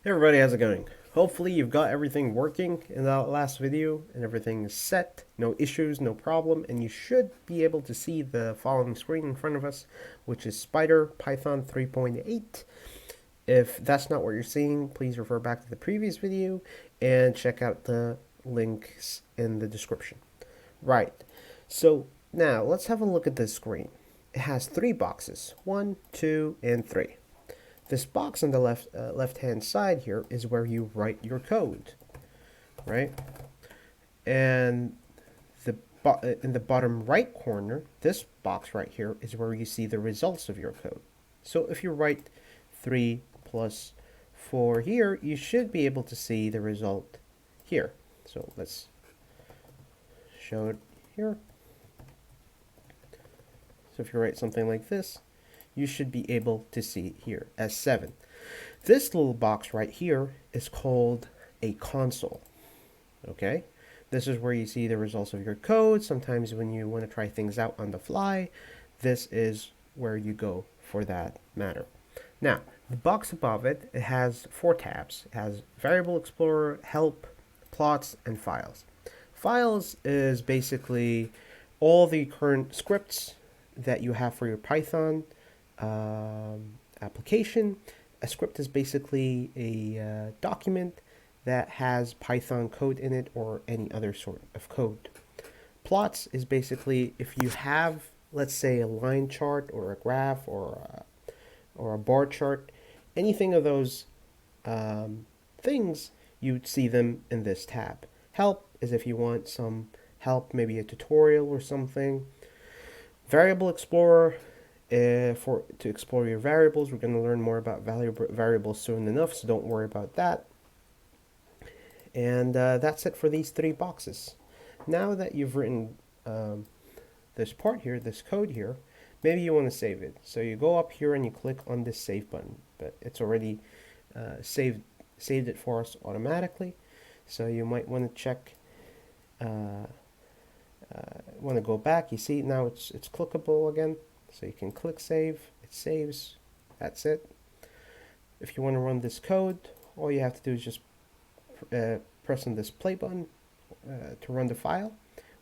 Hey everybody, how's it going? Hopefully you've got everything working in that last video and everything is set, no issues, no problem, and you should be able to see the following screen in front of us, which is Spyder Python 3.8. If that's not what you're seeing, please refer back to the previous video and check out the links in the description. Right, so now let's have a look at this screen. It has three boxes, 1, 2, and 3. This box on the left hand side here is where you write your code, right? And in the bottom right corner, this box right here is where you see the results of your code. So if you write 3 plus 4 here, you should be able to see the result here. So let's show it here. So if you write something like this, you should be able to see here as 7. This little box right here is called a console. Okay, this is where you see the results of your code. Sometimes when you want to try things out on the fly, this is where you go for that matter. Now, the box above it, it has 4 tabs. It has Variable Explorer, Help, Plots, and Files. Files is basically all the current scripts that you have for your Python application. A script is basically a document that has Python code in it or any other sort of code. Plots is basically if you have, let's say, a line chart or a graph or a bar chart, anything of those things, you'd see them in this tab. Help is if you want some help, maybe a tutorial or something. Variable Explorer, to explore your variables. We're going to learn more about variables soon enough, so don't worry about that. And that's it for these 3 boxes. Now that you've written this part here, this code here, maybe you want to save it. So you go up here and you click on this save button, but it's already saved it for us automatically. So you might want to check, want to go back. You see now it's clickable again. So you can click save, it saves, that's it. If you want to run this code, all you have to do is just press on this play button to run the file,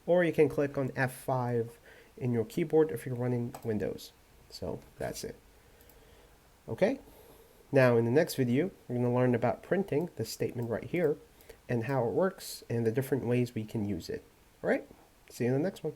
or you can click on F5 in your keyboard if you're running Windows. So that's it. Okay, now in the next video, we're going to learn about printing, this statement right here, and how it works, and the different ways we can use it. All right, see you in the next one.